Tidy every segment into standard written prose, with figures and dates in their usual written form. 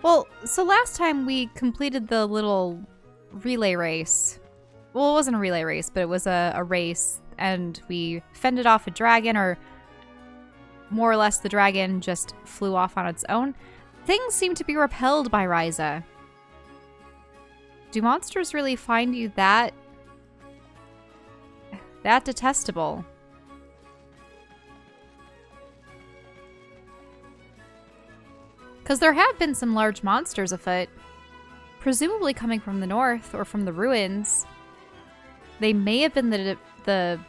Well, so last time we completed the little relay race. Well, it wasn't a relay race, but it was a race, and we fended off a dragon, or more or less the dragon just flew off on its own. Things seem to be repelled by Ryza. Do monsters really find you that detestable? Because there have been some large monsters afoot, presumably coming from the north or from the ruins. They may have been the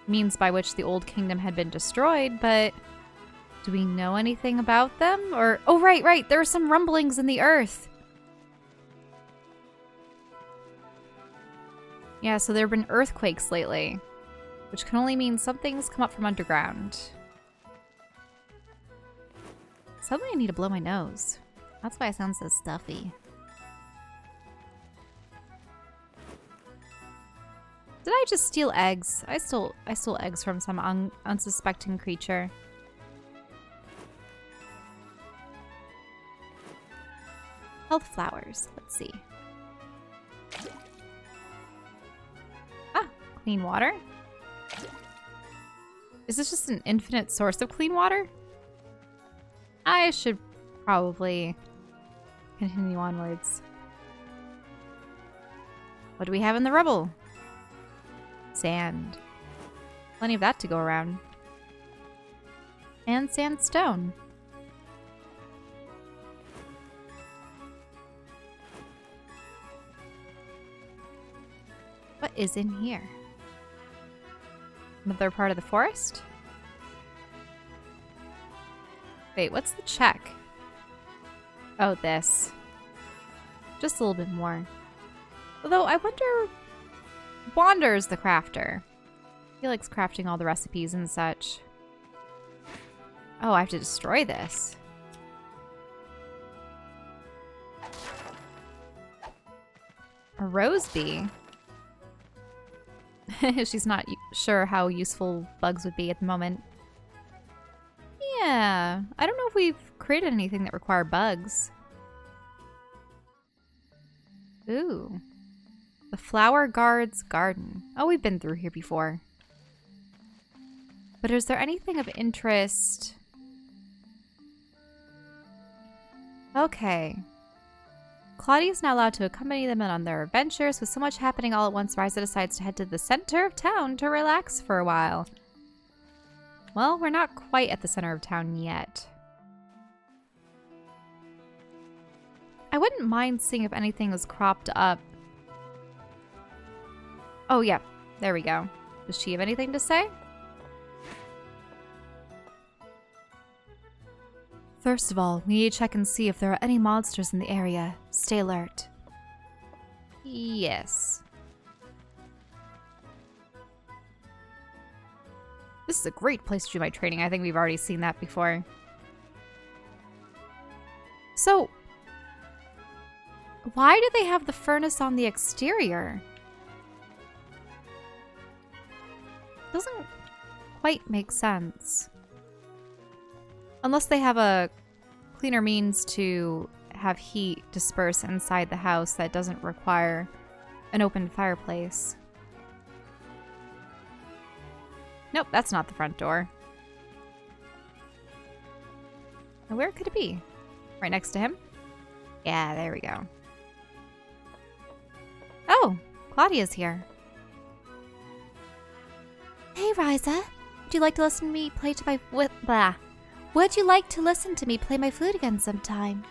means by which the old kingdom had been destroyed, but do we know anything about them? Or, oh, right, there are some rumblings in the earth. Yeah, so there have been earthquakes lately, which can only mean something's come up from underground. Suddenly I need to blow my nose. That's why I sound so stuffy. Did I just steal eggs? I stole eggs from some unsuspecting creature. Health flowers. Let's see. Ah, clean water. Is this just an infinite source of clean water? I should probably continue onwards. What do we have in the rubble? Sand. Plenty of that to go around. And sandstone. What is in here? Another part of the forest? Wait, what's the check? Oh, this. Just a little bit more. Although, I wonder... Wander's the crafter. He likes crafting all the recipes and such. Oh, I have to destroy this. A rose bee? She's not sure how useful bugs would be at the moment. Yeah, I don't know if we've created anything that require bugs. Ooh. The Flower Guard's Garden. Oh, we've been through here before. But is there anything of interest? Okay. Claudia is now allowed to accompany them on their adventures. With so much happening all at once, Ryza decides to head to the center of town to relax for a while. Well, we're not quite at the center of town yet. I wouldn't mind seeing if anything is cropped up. Oh, yeah. There we go. Does she have anything to say? First of all, we need to check and see if there are any monsters in the area. Stay alert. Yes. This is a great place to do my training. I think we've already seen that before. So, why do they have the furnace on the exterior? Doesn't quite make sense. Unless they have a cleaner means to have heat disperse inside the house that doesn't require an open fireplace. Nope, that's not the front door. Now where could it be? Right next to him? Yeah, there we go. Oh, Claudia's here. Hey, Ryza. Would you like to listen to me play to my... Would you like to listen to me play my flute again sometime?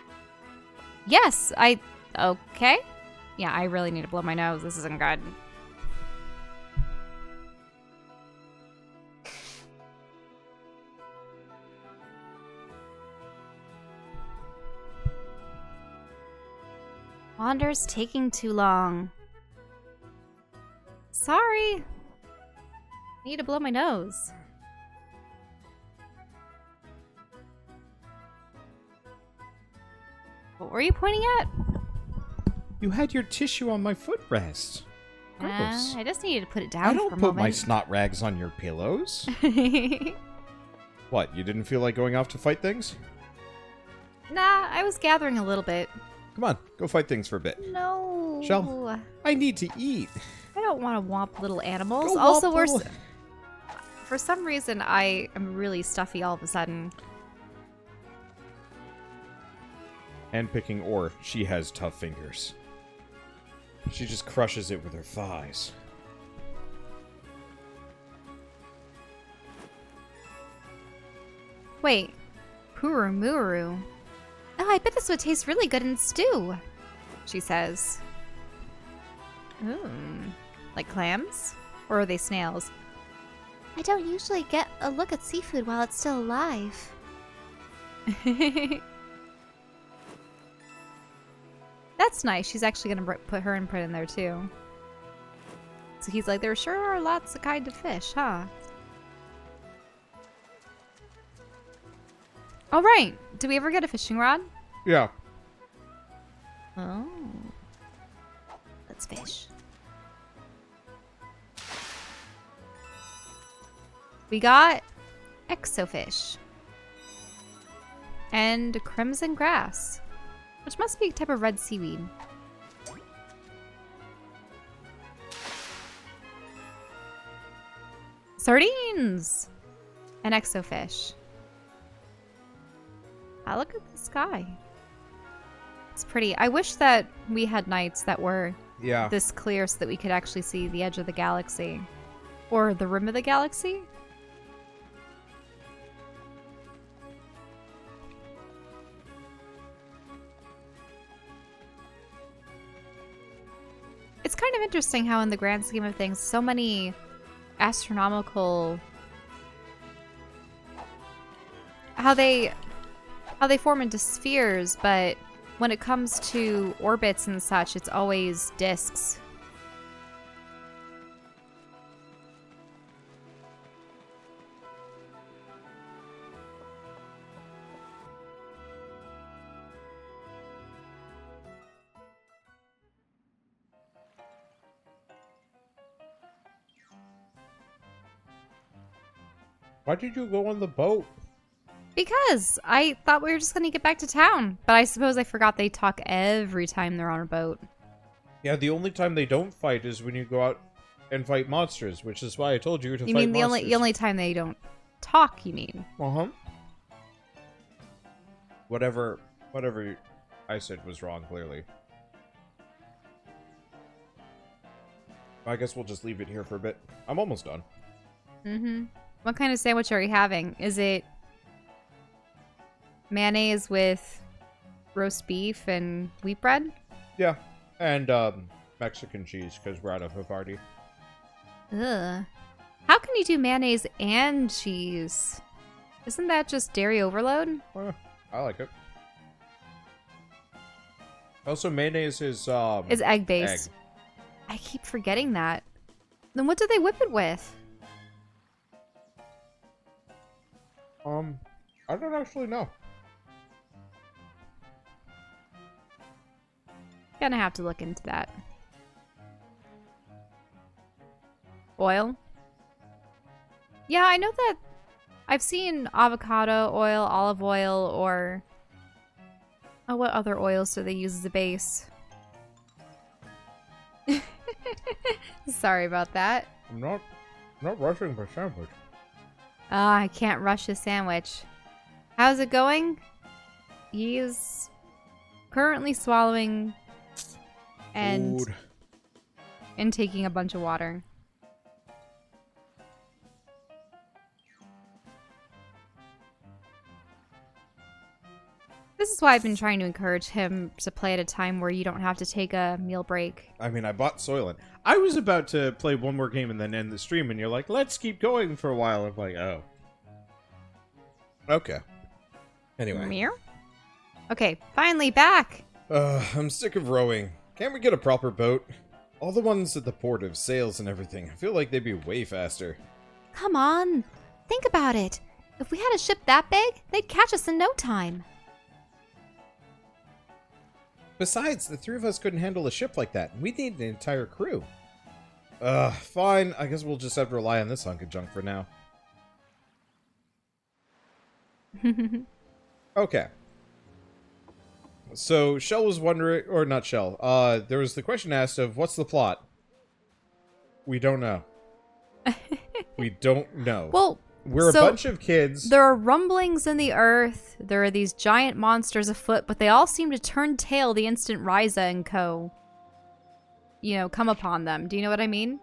Yes, okay. Yeah, I really need to blow my nose. This isn't good. Wander's taking too long. Sorry. I need to blow my nose. What were you pointing at? You had your tissue on my footrest. Gross. I just needed to put it down I for a don't moment. put my snot rags on your pillows. What, you didn't feel like going off to fight things? Nah, I was gathering a little bit. Come on, go fight things for a bit. No. Shell, I need to eat. I don't want to womp little animals. Go Also, womp for some reason, I am really stuffy all of a sudden. And picking ore, she has tough fingers. She just crushes it with her thighs. Wait. Purumuru. Oh, I bet this would taste really good in stew, she says. Ooh. Like clams? Or are they snails? I don't usually get a look at seafood while it's still alive. That's nice. She's actually going to put her input in there, too. So he's like, there sure are lots of kind of fish, huh? All right. Did we ever get a fishing rod? Yeah. Oh. Let's fish. We got exofish. And crimson grass. Which must be a type of red seaweed. Sardines! And exofish. Ah, look at the sky. It's pretty. I wish that we had nights that were this clear so that we could actually see the edge of the galaxy. Or the rim of the galaxy. It's kind of interesting how in the grand scheme of things, so many astronomical... How they form into spheres, but when it comes to orbits and such, it's always disks. Why did you go on the boat? Because I thought we were just going to get back to town. But I suppose I forgot they talk every time they're on a boat. Yeah, the only time they don't fight is when you go out and fight monsters, which is why I told you to fight monsters. You mean the only time they don't talk, you mean? Uh-huh. Whatever I said was wrong, clearly. I guess we'll just leave it here for a bit. I'm almost done. Mm-hmm. What kind of sandwich are you having? Is it mayonnaise with roast beef and wheat bread? Yeah. And Mexican cheese, because we're out of Havarti. Ugh. How can you do mayonnaise and cheese? Isn't that just dairy overload? I like it. Also, mayonnaise is egg-based. Egg. I keep forgetting that. Then what do they whip it with? I don't actually know. Gonna have to look into that. Oil? Yeah, I know that I've seen avocado oil, olive oil, or... Oh, what other oils do they use as a base? Sorry about that. I'm not rushing for sandwich. Ah, I can't rush a sandwich. How's it going? He's currently swallowing and Food. taking a bunch of water. This is why I've been trying to encourage him to play at a time where you don't have to take a meal break. I mean, I bought Soylent. I was about to play one more game and then end the stream, and you're like, let's keep going for a while. I'm like, oh. Okay. Anyway. Meow? Okay, finally back! I'm sick of rowing. Can't we get a proper boat? All the ones at the port have sails and everything. I feel like they'd be way faster. Come on! Think about it! If we had a ship that big, they'd catch us in no time. Besides, the three of us couldn't handle a ship like that. We'd need an entire crew. Fine. I guess we'll just have to rely on this hunk of junk for now. Okay. So Shell was wondering, or not Shell, there was the question asked of, what's the plot? We don't know. We don't know. Well, we're so a bunch of kids. There are rumblings in the earth. There are these giant monsters afoot, but they all seem to turn tail the instant Ryza and co. Come upon them. Do you know what I mean?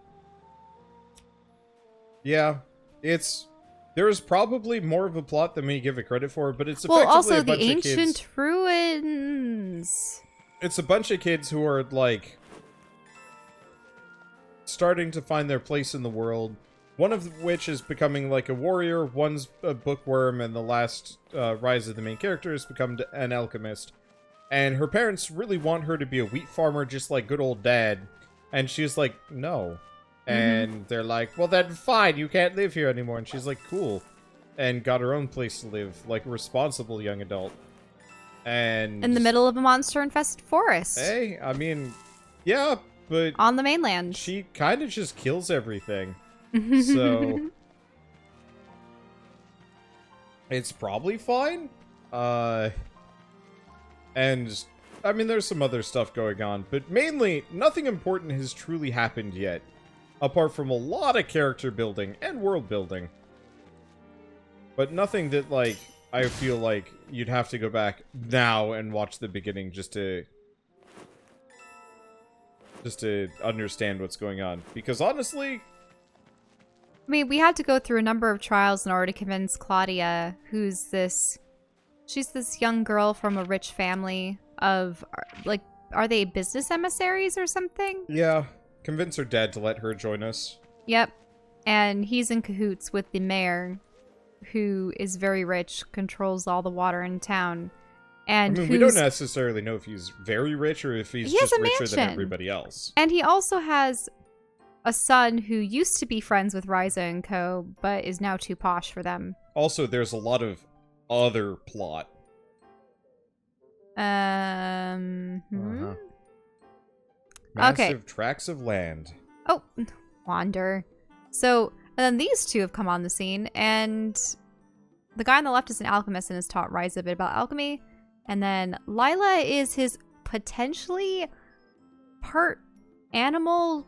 Yeah, there is probably more of a plot than we give it credit for, but it's well, effectively also a bunch the of kids. ancient ruins. It's a bunch of kids who are like starting to find their place in the world. One of which is becoming like a warrior, one's a bookworm, and the last Ryza, the main character, has become an alchemist. And her parents really want her to be a wheat farmer just like good old dad. And she's like, no. And they're like, well then fine, you can't live here anymore. And she's like, cool. And got her own place to live, like a responsible young adult. And in the middle of a monster-infested forest. Hey, I mean, yeah, but on the mainland. She kind of just kills everything. So it's probably fine. And I mean, there's some other stuff going on, but mainly nothing important has truly happened yet, apart from a lot of character building and world building. But nothing that, like, I feel like you'd have to go back now and watch the beginning just to understand what's going on. Because honestly, I mean, we had to go through a number of trials in order to convince Claudia, she's this young girl from a rich family of, like, are they business emissaries or something? Yeah, convince her dad to let her join us. Yep. And he's in cahoots with the mayor, who is very rich, controls all the water in town. And I mean, we don't necessarily know if he's very rich or if he's just richer than everybody else. And he also has a son who used to be friends with Ryza and co, but is now too posh for them. Also, there's a lot of other plot. Massive tracts of land. Oh, wander. So, and then these two have come on the scene, and the guy on the left is an alchemist and has taught Ryza a bit about alchemy. And then Lila is his potentially part animal.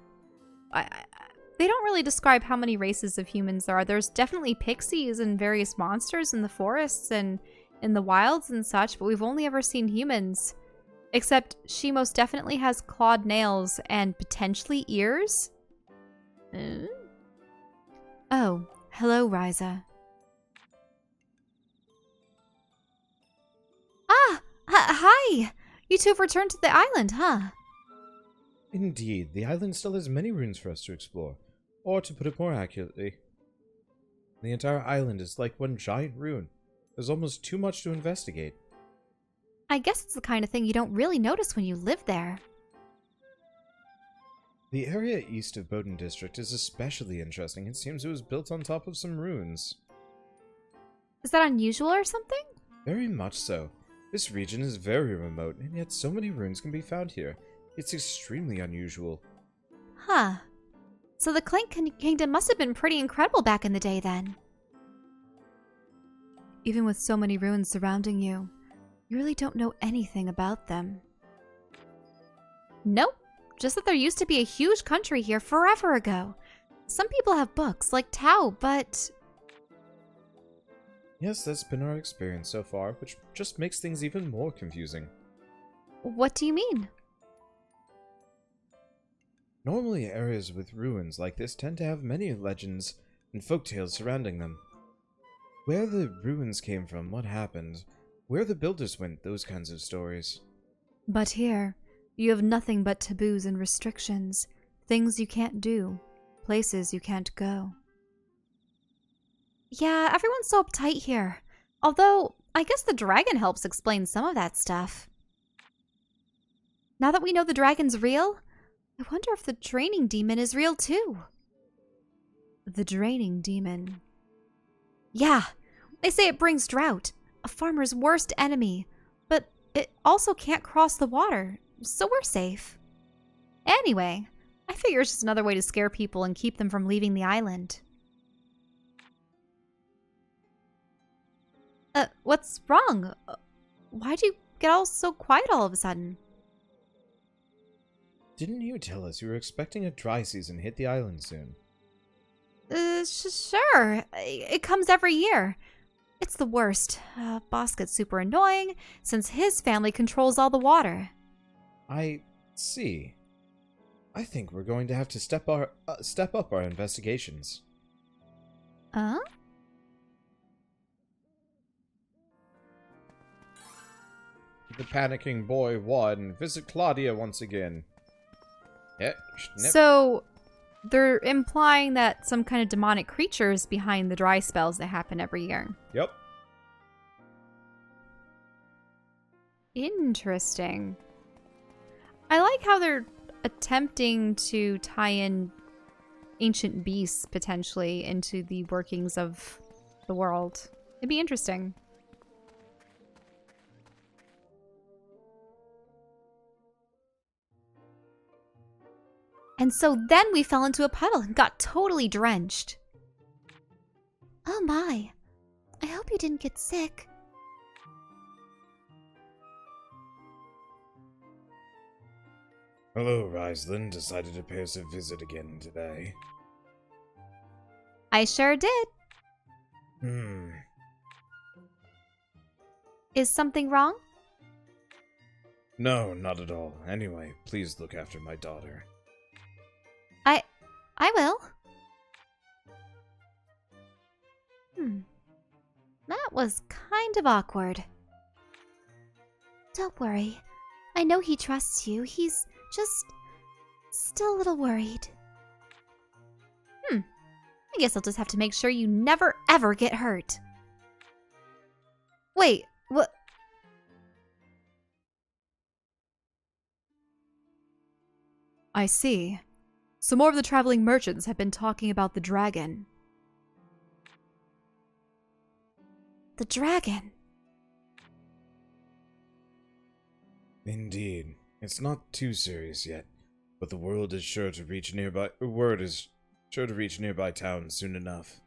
They don't really describe how many races of humans there are. There's definitely pixies and various monsters in the forests and in the wilds and such, but we've only ever seen humans. Except she most definitely has clawed nails and potentially ears. Oh, hello, Ryza. Ah! Hi! You two have returned to the island, huh? Indeed, the island still has many ruins for us to explore. Or, to put it more accurately, the entire island is like one giant ruin. There's almost too much to investigate. I guess it's the kind of thing you don't really notice when you live there. The area east of Bowden District is especially interesting. It seems it was built on top of some ruins. Is that unusual or something? Very much so. This region is very remote, and yet so many ruins can be found here. It's extremely unusual. Huh. So the Clank Kingdom must have been pretty incredible back in the day then. Even with so many ruins surrounding you, you really don't know anything about them. Nope. Just that there used to be a huge country here forever ago. Some people have books, like Tao, but... Yes, that's been our experience so far, which just makes things even more confusing. What do you mean? Normally, areas with ruins like this tend to have many legends and folktales surrounding them. Where the ruins came from, what happened, where the builders went, those kinds of stories. But here, you have nothing but taboos and restrictions, things you can't do, places you can't go. Yeah, everyone's so uptight here. Although, I guess the dragon helps explain some of that stuff. Now that we know the dragon's real, I wonder if the draining demon is real too. The draining demon. Yeah, they say it brings drought, a farmer's worst enemy, but it also can't cross the water, so we're safe. Anyway, I figure it's just another way to scare people and keep them from leaving the island. What's wrong? Why'd you get all so quiet all of a sudden? Didn't you tell us you were expecting a dry season hit the island soon? Sure. It comes every year. It's the worst. Boss gets super annoying since his family controls all the water. I see. I think we're going to have to step up our investigations. Huh? The panicking boy won. Visit Claudia once again. Yeah. So, they're implying that some kind of demonic creature is behind the dry spells that happen every year. Yep. Interesting. I like how they're attempting to tie in ancient beasts, potentially, into the workings of the world. It'd be interesting. And so then we fell into a puddle and got totally drenched. Oh my. I hope you didn't get sick. Hello, Ryza. Decided to pay us a visit again today. I sure did. Is something wrong? No, not at all. Anyway, please look after my daughter. I will. That was kind of awkward. Don't worry. I know he trusts you. He's just still a little worried. I guess I'll just have to make sure you never ever get hurt. Wait, what? I see. So more of the traveling merchants have been talking about the dragon. The dragon? Indeed. It's not too serious yet, but the word is sure to reach nearby towns soon enough.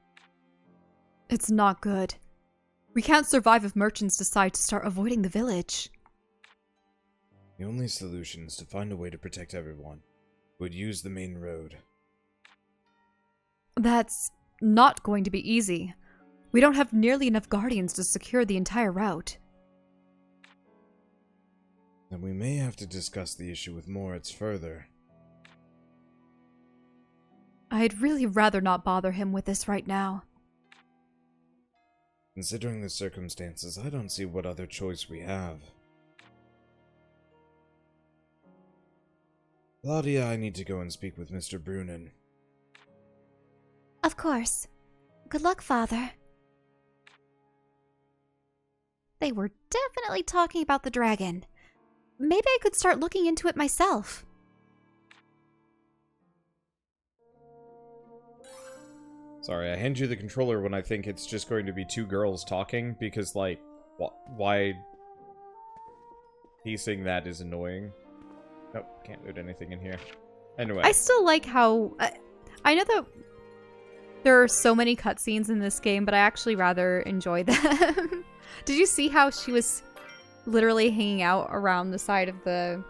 It's not good. We can't survive if merchants decide to start avoiding the village. The only solution is to find a way to protect everyone who would use the main road. That's not going to be easy. We don't have nearly enough guardians to secure the entire route. Then we may have to discuss the issue with Moritz further. I'd really rather not bother him with this right now. Considering the circumstances, I don't see what other choice we have. Claudia, I need to go and speak with Mr. Brunin. Of course. Good luck, Father. They were definitely talking about the dragon. Maybe I could start looking into it myself. Sorry, I hand you the controller when I think it's just going to be two girls talking, because, like, why piecing that is annoying. Nope, can't loot anything in here. Anyway. I still like how... I know that there are so many cutscenes in this game, but I actually rather enjoy them. Did you see how she was literally hanging out around the side of the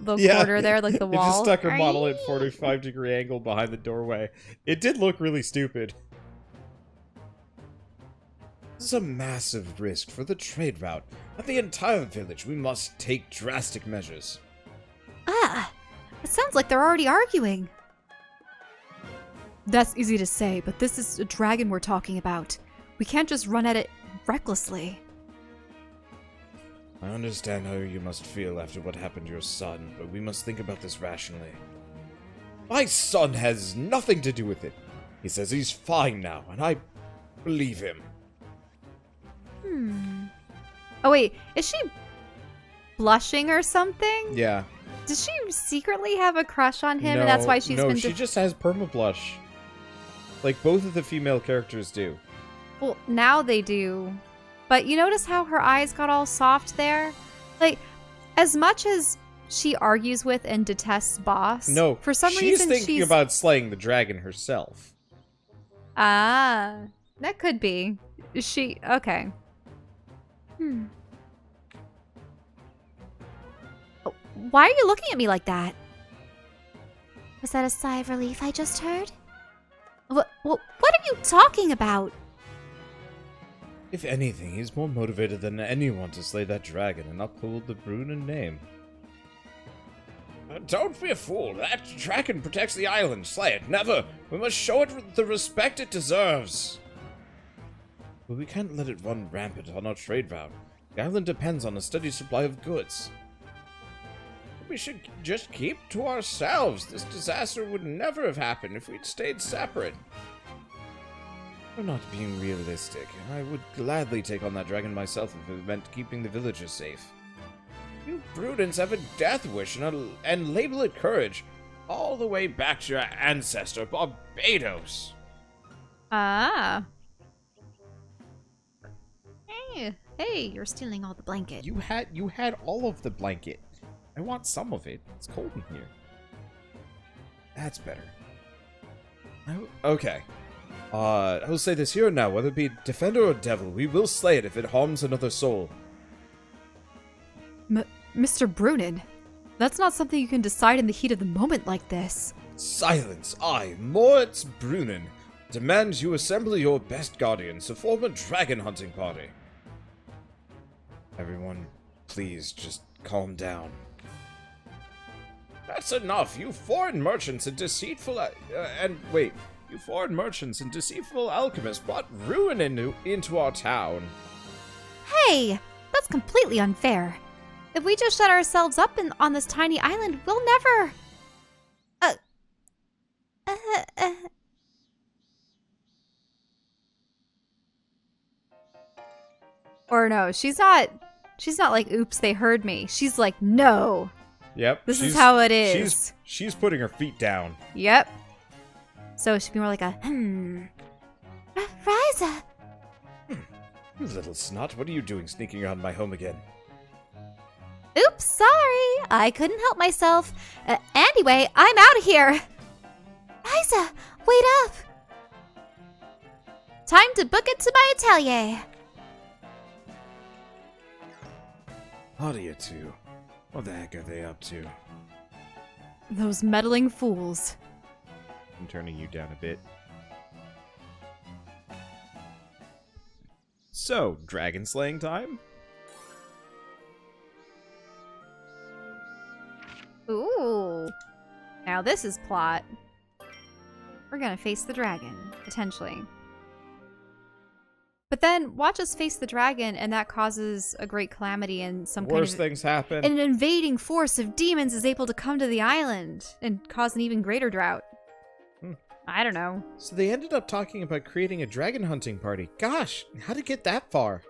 corner there, like the wall? It just stuck her model at 45-degree angle behind the doorway. It did look really stupid. This is a massive risk for the trade route and the entire village. We must take drastic measures. It sounds like they're already arguing. That's easy to say, but this is a dragon we're talking about. We can't just run at it recklessly. I understand how you must feel after what happened to your son, but we must think about this rationally. My son has nothing to do with it. He says he's fine now, and I believe him. Oh wait, is she blushing or something? Yeah. Does she secretly have a crush on him, and that's why she's been... No, she just has perma-blush. Like, both of the female characters do. Well, now they do. But you notice how her eyes got all soft there? Like, as much as she argues with and detests Boss, no, for some she's reason thinking she's... about slaying the dragon herself. Ah, that could be. Is she... Okay. Why are you looking at me like that? Was that a sigh of relief I just heard? What are you talking about? If anything, he's more motivated than anyone to slay that dragon and uphold the Brunnen name. Don't be a fool. That dragon protects the island. Slay it. Never. We must show it the respect it deserves. But we can't let it run rampant on our trade route. The island depends on a steady supply of goods. We should just keep to ourselves. This disaster would never have happened if we'd stayed separate. We're not being realistic. I would gladly take on that dragon myself if it meant keeping the villagers safe. You Brudens have a death wish and label it courage, all the way back to your ancestor, Barbados. Ah. Hey, you're stealing all the blanket. You had all of the blanket. I want some of it. It's cold in here. That's better. Okay. I will say this here and now, whether it be defender or devil, we will slay it if it harms another soul. Mr. Brunnen, that's not something you can decide in the heat of the moment like this. Silence! I, Moritz Brunnen, demand you assemble your best guardians to form a dragon hunting party. Everyone, please, just calm down. That's enough! You foreign merchants and deceitful you foreign merchants and deceitful alchemists brought ruin into our town. Hey, that's completely unfair. If we just shut ourselves up on this tiny island, we'll never... Or no, she's not like, oops, they heard me. She's like, no. Yep. This is how it is. She's putting her feet down. Yep. So it should be more like a, Ryza! You little snot, what are you doing sneaking around my home again? Oops, sorry. I couldn't help myself. Anyway, I'm out of here. Ryza, wait up. Time to book it to my atelier. What are you two? What the heck are they up to? those meddling fools. I'm turning you down a bit. So, dragon slaying time? Ooh. Now this is plot. We're gonna face the dragon, potentially. But then, watch us face the dragon, and that causes a great calamity and some Worse kind of... things happen. An invading force of demons is able to come to the island and cause an even greater drought. I don't know. So they ended up talking about creating a dragon hunting party. Gosh, how'd it get that far?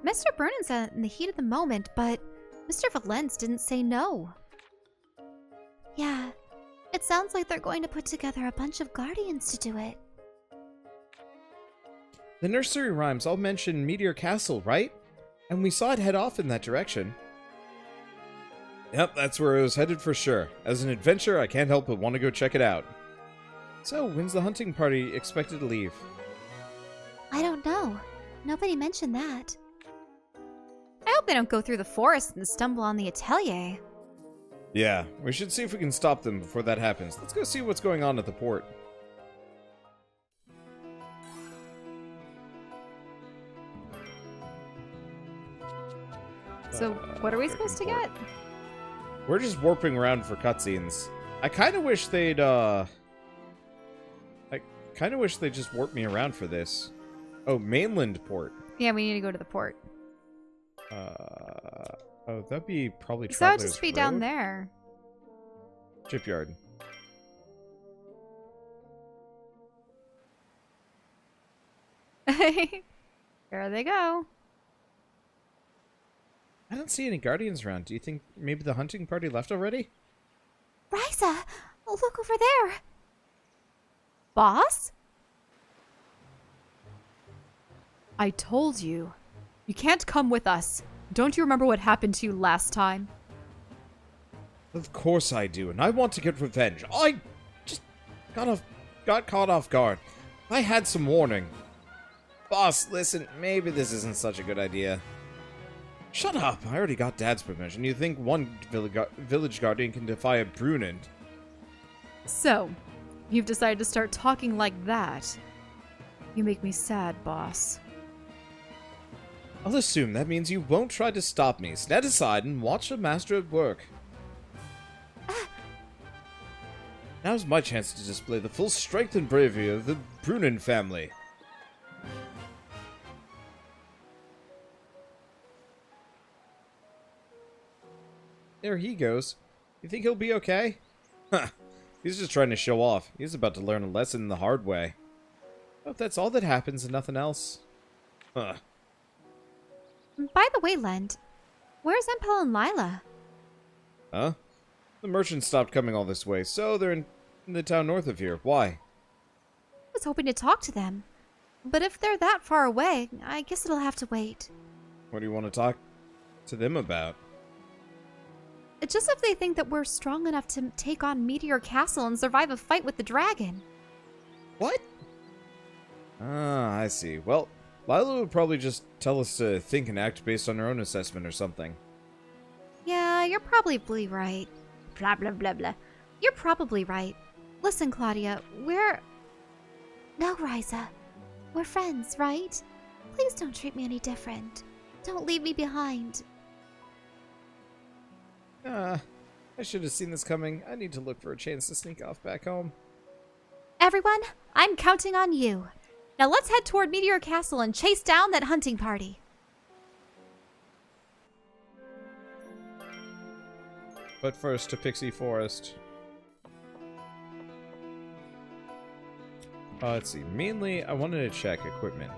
Mr. Brunen's in the heat of the moment, but Mr. Valence didn't say no. Yeah, it sounds like they're going to put together a bunch of guardians to do it. The nursery rhymes all mention Meteor Castle, right? And we saw it head off in that direction. Yep, that's where it was headed for sure. As an adventurer, I can't help but want to go check it out. So, when's the hunting party expected to leave? I don't know. Nobody mentioned that. I hope they don't go through the forest and stumble on the atelier. Yeah, we should see if we can stop them before that happens. Let's go see what's going on at the port. So, what are we supposed to get? We're just warping around for cutscenes. I kind of wish they'd, just warp me around for this. Oh, mainland port. Yeah, we need to go to the port. Oh, that'd be probably So that would Traveler's just be Road? down there. Shipyard. There they go. I don't see any guardians around. Do you think maybe the hunting party left already? Ryza, look over there. Boss? I told you. You can't come with us. Don't you remember what happened to you last time? Of course I do, and I want to get revenge. I just got caught off guard. I had some warning. Boss, listen, maybe this isn't such a good idea. Shut up! I already got Dad's permission. You think one village guardian can defy a Brunin? So, you've decided to start talking like that. You make me sad, boss. I'll assume that means you won't try to stop me. Stand aside and watch the master at work. Now's my chance to display the full strength and bravery of the Brunin family. There he goes. You think he'll be okay? Huh. He's just trying to show off. He's about to learn a lesson the hard way. Hope that's all that happens and nothing else. Huh. By the way, Lend, where's Empel and Lila? Huh? The merchants stopped coming all this way, so they're in the town north of here. Why? I was hoping to talk to them. But if they're that far away, I guess it'll have to wait. What do you want to talk to them about? It's just if they think that we're strong enough to take on Meteor Castle and survive a fight with the dragon. What? Ah, I see. Well, Lila would probably just tell us to think and act based on her own assessment or something. Yeah, you're probably right. Blah, blah, blah, blah. You're probably right. Listen, Claudia, we're... No, Ryza. We're friends, right? Please don't treat me any different. Don't leave me behind. I should have seen this coming. I need to look for a chance to sneak off back home. Everyone, I'm counting on you. Now let's head toward Meteor Castle and chase down that hunting party. But first to Pixie Forest. Let's see. Mainly, I wanted to check equipment.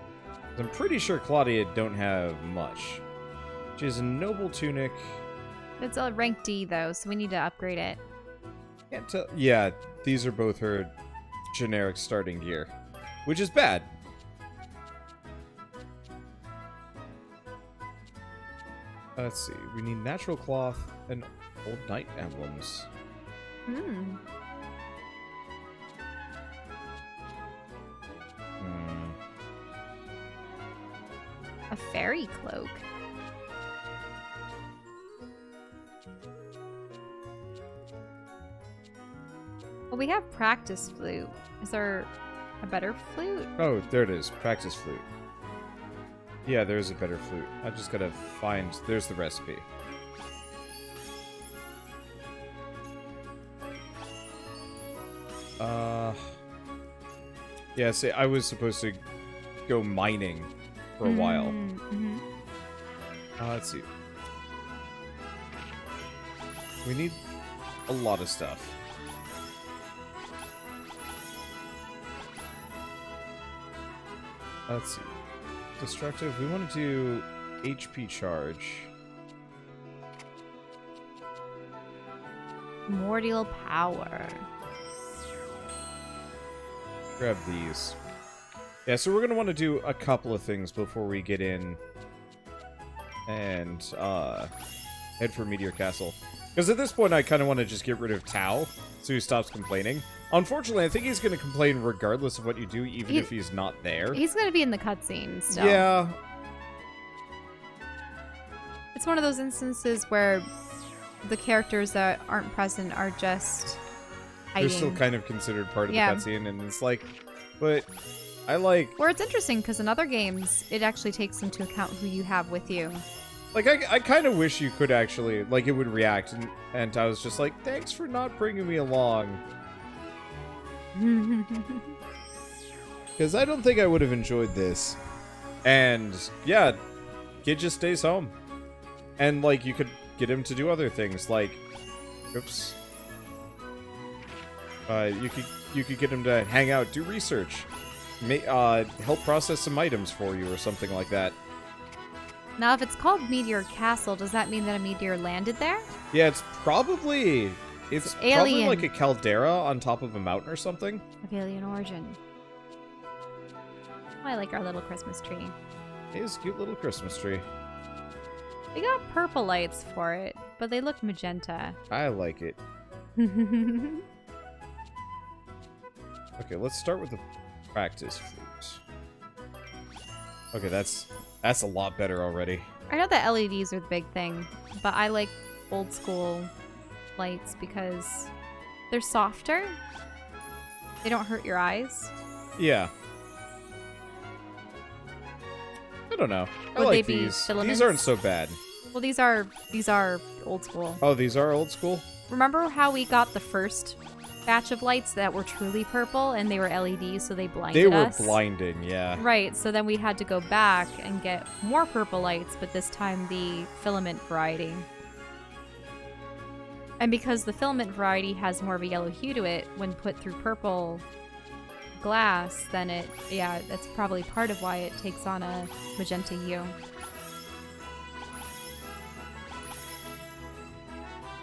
I'm pretty sure Claudia don't have much. She has a noble tunic. It's a rank D, though, so we need to upgrade it. Can't tell. Yeah, these are both her generic starting gear, which is bad. Let's see. We need natural cloth and old knight emblems. Hmm. A fairy cloak. Well, we have practice flute. Is there a better flute? Oh, there it is. Practice flute. Yeah, there's a better flute. I just gotta find... There's the recipe. Yeah, see, I was supposed to go mining for a while. Mm-hmm. Let's see. We need a lot of stuff. Let's see. Destructive. We want to do HP charge. Mortal power. Grab these. Yeah, so we're going to want to do a couple of things before we get in and head for Meteor Castle. Because at this point, I kind of want to just get rid of Tao so he stops complaining. Unfortunately, I think he's going to complain regardless of what you do, even if he's not there. He's going to be in the cutscene still. Yeah. It's one of those instances where the characters that aren't present are just hiding. They're still kind of considered part of the cutscene, and it's like, but I like... Where it's interesting, because in other games, it actually takes into account who you have with you. Like, I kind of wish you could actually, like, it would react, and I was just like, thanks for not bringing me along. Because I don't think I would have enjoyed this. And, yeah, kid just stays home. And, like, you could get him to do other things, like, oops. You could get him to hang out, do research, help process some items for you or something like that. Now, if it's called Meteor Castle, does that mean that a meteor landed there? Yeah, it's probably alien. like a caldera on top of a mountain or something. Of alien origin. Oh, I like our little Christmas tree. It is a cute little Christmas tree. They got purple lights for it, but they look magenta. I like it. Okay, let's start with the practice flute. Okay, that's a lot better already. I know that LEDs are the big thing, but I like old school lights because they're softer. They don't hurt your eyes. Yeah. I don't know. I Would like they be these. filaments? These aren't so bad. Well, these are old school. Oh, these are old school? Remember how we got the first batch of lights that were truly purple and they were LEDs, so they blinded us? They were blinding, yeah. Right, so then we had to go back and get more purple lights, but this time the filament variety. And because the filament variety has more of a yellow hue to it, when put through purple glass, then that's probably part of why it takes on a magenta hue.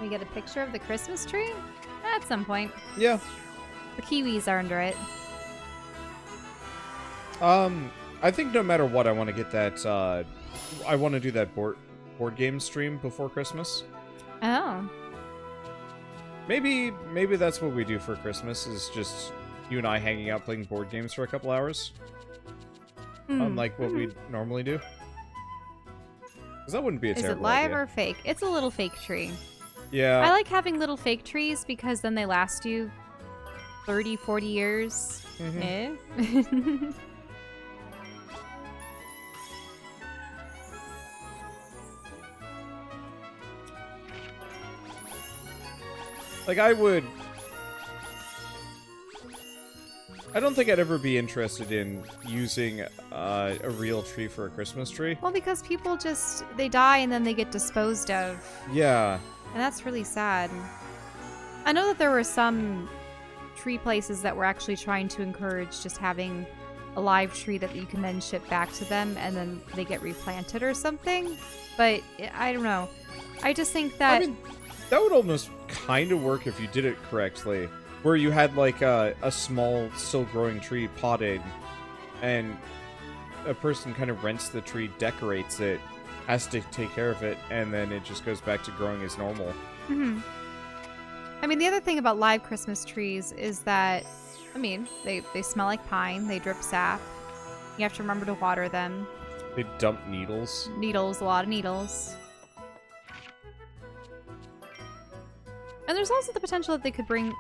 We get a picture of the Christmas tree? At some point. Yeah. The kiwis are under it. I think no matter what, I want to get that, I want to do that board game stream before Christmas. Oh. Maybe that's what we do for Christmas, is just you and I hanging out playing board games for a couple hours. Unlike what we normally do. Because that wouldn't be a terrible Is it live idea. or fake? It's a little fake tree. Yeah. I like having little fake trees because then they last you 30, 40 years. Eh? Like, I don't think I'd ever be interested in using a real tree for a Christmas tree. Well, because people they die and then they get disposed of. Yeah. And that's really sad. I know that there were some tree places that were actually trying to encourage just having a live tree that you can then ship back to them and then they get replanted or something. But I don't know. I just think that... I mean, that would almost kind of work if you did it correctly. Where you had, like, a small, still growing tree potted, and a person kind of rents the tree, decorates it, has to take care of it, and then it just goes back to growing as normal. Mm-hmm. I mean, the other thing about live Christmas trees is that, I mean, they smell like pine, they drip sap. You have to remember to water them. They dump needles. Needles, a lot of needles. And there's also the potential that they could bring,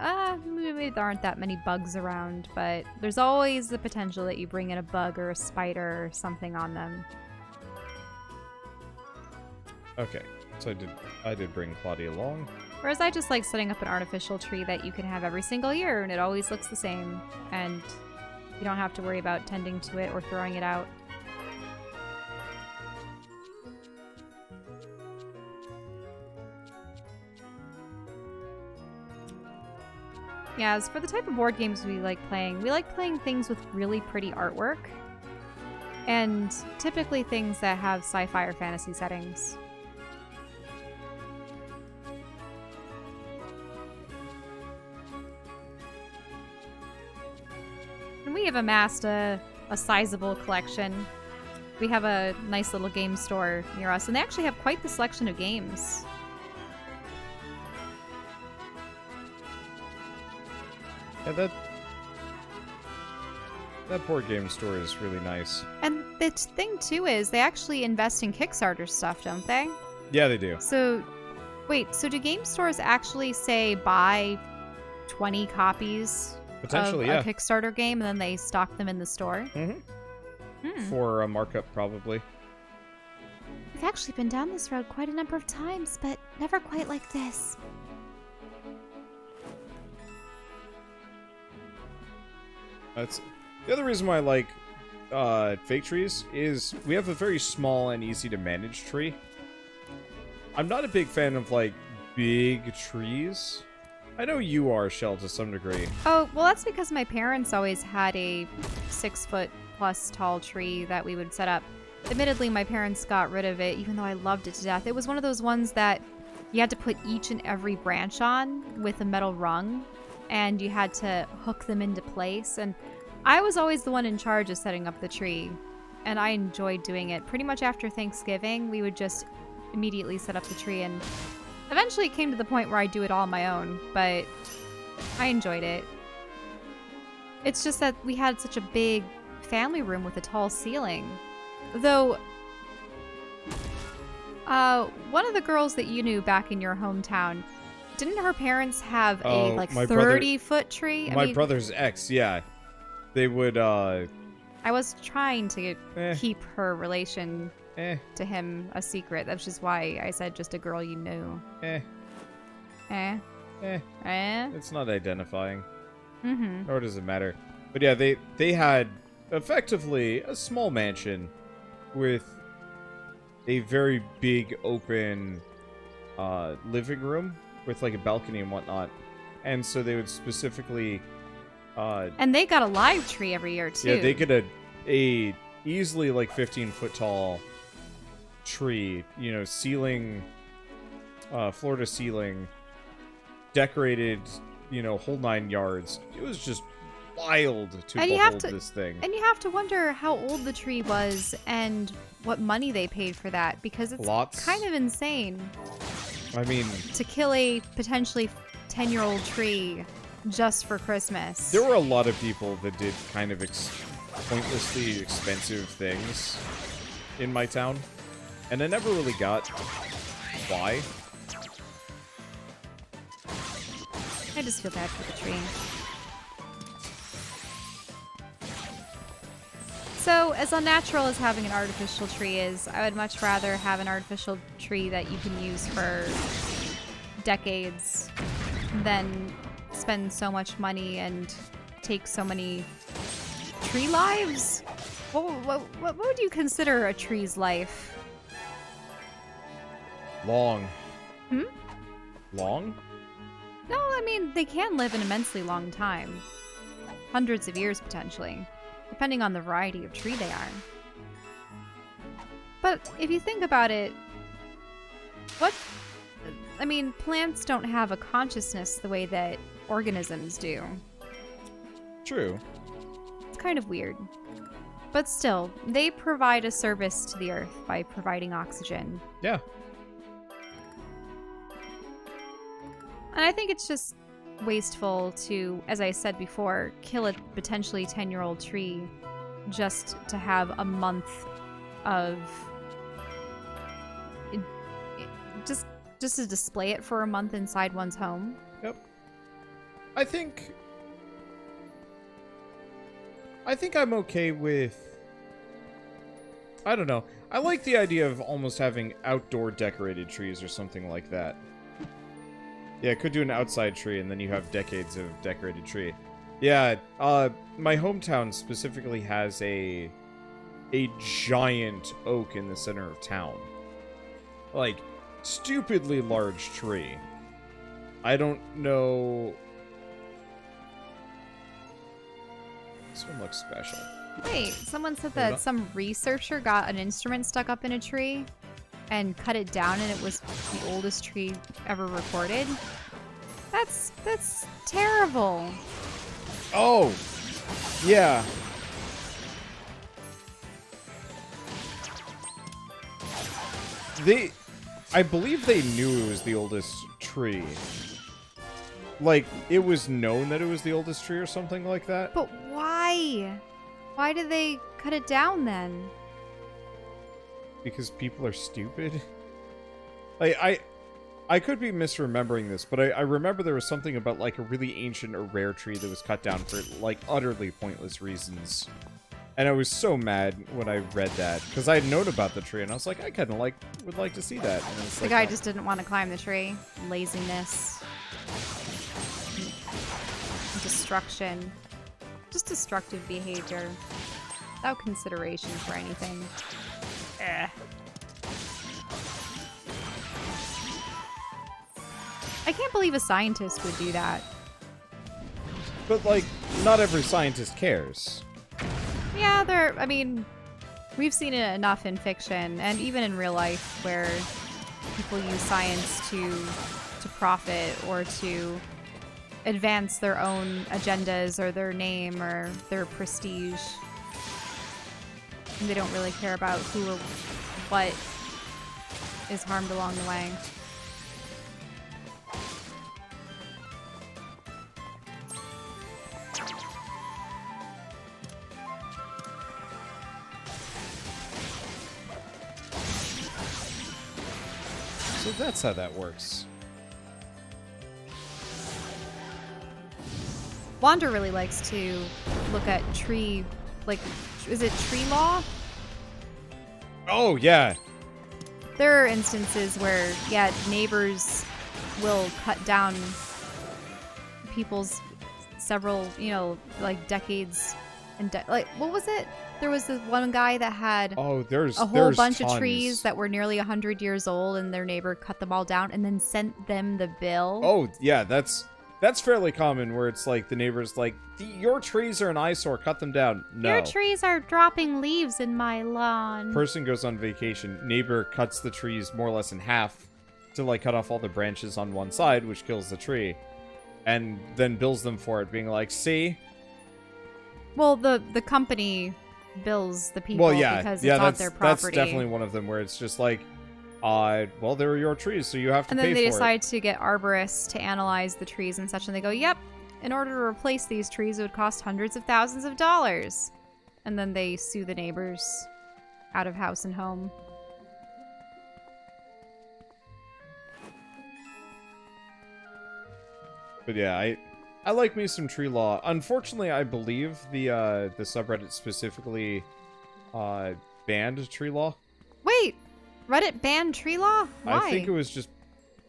maybe there aren't that many bugs around, but there's always the potential that you bring in a bug or a spider or something on them. Okay, so I did bring Claudia along. Whereas I just like setting up an artificial tree that you can have every single year and it always looks the same, and you don't have to worry about tending to it or throwing it out. Yeah, as for the type of board games we like playing things with really pretty artwork. And typically things that have sci-fi or fantasy settings. And we have amassed a sizable collection. We have a nice little game store near us, and they actually have quite the selection of games. Yeah, that board game store is really nice. And the thing, too, is they actually invest in Kickstarter stuff, don't they? Yeah, they do. So, wait, so do game stores actually say buy 20 copies Potentially, of yeah. a Kickstarter game and then they stock them in the store? Mm-hmm. For a markup, probably. We've actually been down this road quite a number of times, but never quite like this. That's the other reason why I like fake trees is we have a very small and easy to manage tree. I'm not a big fan of like big trees. I know you are, Shell, to some degree. Oh, well, that's because my parents always had a 6-foot-plus tall tree that we would set up. Admittedly, my parents got rid of it, even though I loved it to death. It was one of those ones that you had to put each and every branch on with a metal rung, and you had to hook them into place. And I was always the one in charge of setting up the tree, and I enjoyed doing it. Pretty much after Thanksgiving, we would just immediately set up the tree, and eventually it came to the point where I do it all on my own, but I enjoyed it. It's just that we had such a big family room with a tall ceiling. Though, One of the girls that you knew back in your hometown, didn't her parents have a Oh, like my brother- 30-foot tree? My brother's ex, yeah. They would, I was trying to Eh. keep her relation eh, to him a secret. That's just why I said just a girl you knew. eh, Eh? eh. Eh? It's not identifying. Mm-hmm. Nor does it matter. But yeah, they had effectively a small mansion with a very big open living room with like a balcony and whatnot. And so they would specifically And they got a live tree every year, too. yeah, they get a easily like 15-foot tall tree, you know, ceiling floor to ceiling, decorated, you know, whole 9 yards. It was just wild to And you have behold to- this thing. And you have to wonder how old the tree was and what money they paid for that, because it's Lots. kind of insane I mean, to kill a potentially 10-year-old tree just for Christmas. there were a lot of people that did kind of pointlessly expensive things in my town, and I never really got why. I just feel bad for the tree. So, as unnatural as having an artificial tree is, I would much rather have an artificial tree that you can use for decades than spend so much money and take so many tree lives? What would you consider a tree's life? Long. Hmm? Long? No, I mean, they can live an immensely long time. Hundreds of years, potentially. Depending on the variety of tree they are. But if you think about it, I mean, plants don't have a consciousness the way that organisms do. True. It's kind of weird. But still, they provide a service to the earth by providing oxygen. Yeah. And I think it's just wasteful to, as I said before, kill a potentially 10-year-old tree just to have a month of just to display it for a month inside one's home. Yep. I think I'm okay with, I don't know. I like the idea of almost having outdoor decorated trees or something like that. Yeah, could do an outside tree and then you have decades of decorated tree. Yeah, my hometown specifically has a giant oak in the center of town. Like, stupidly large tree. I don't know. This one looks special. Wait, someone said What about- that some researcher got an instrument stuck up in a tree and cut it down and it was the oldest tree ever recorded? That's terrible. Oh! Yeah. I believe they knew it was the oldest tree. Like, it was known that it was the oldest tree or something like that. But why? Why did they cut it down then? Because people are stupid. I could be misremembering this, but I remember there was something about, like, a really ancient or rare tree that was cut down for, like, utterly pointless reasons. And I was so mad when I read that, because I had known about the tree, and I was like, I kind of would like to see that. And it's The like, guy no. just didn't want to climb the tree. Laziness. Destruction. Just destructive behavior. Without consideration for anything. Eh. I can't believe a scientist would do that. But, like, not every scientist cares. Yeah, I mean, we've seen it enough in fiction and even in real life where people use science to profit or to advance their own agendas or their name or their prestige. And they don't really care about who or what is harmed along the way. So that's how that works. Wander really likes to look at tree, like, is it tree law? Oh, yeah. There are instances where, yeah, neighbors will cut down people's several, you know, like decades and like, what was it? There was this one guy that had there's a whole bunch tons. of trees that were nearly 100 years old, and their neighbor cut them all down and then sent them the bill. Oh, yeah, that's fairly common where it's like the neighbor's like, your trees are an eyesore, cut them down. No. Your trees are dropping leaves in my lawn. Person goes on vacation, neighbor cuts the trees more or less in half to like cut off all the branches on one side, which kills the tree, and then bills them for it, being like, see? Well, the company bills the people because it's on their property. That's definitely one of them where it's just like, well, they were your trees, so you have to pay for it. And then they decide to get arborists to analyze the trees and such, and they go, yep, in order to replace these trees, it would cost hundreds of thousands of dollars. And then they sue the neighbors out of house and home. But yeah, I like me some tree law. Unfortunately, I believe the subreddit specifically banned tree law. Wait, Reddit banned tree law? Why? I think it was just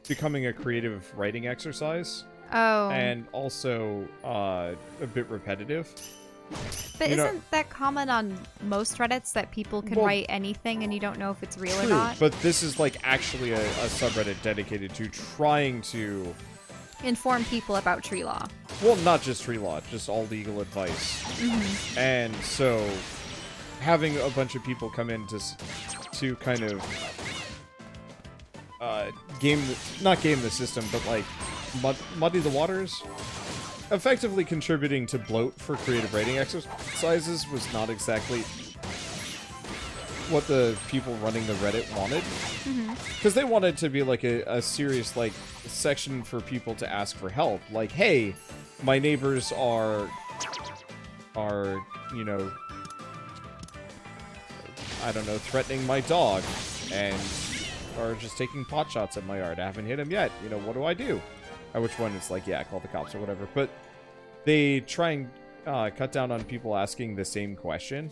becoming a creative writing exercise. Oh. And also a bit repetitive. But isn't that common on most Reddits that people can write anything and you don't know if it's real or not? But this is like actually a subreddit dedicated to trying to inform people about tree law. Well, not just tree law, just all legal advice. Mm-hmm. And so having a bunch of people come in to kind of not game the system, but like muddy the waters, effectively contributing to bloat for creative writing exercises was not exactly what the people running the Reddit wanted. Because they wanted to be like a serious like section for people to ask for help. Like, hey, my neighbors are you know, I don't know, threatening my dog and are just taking pot shots at my yard. I haven't hit him yet. You know, what do I do? At which one it's like, yeah, call the cops or whatever. But they try and cut down on people asking the same question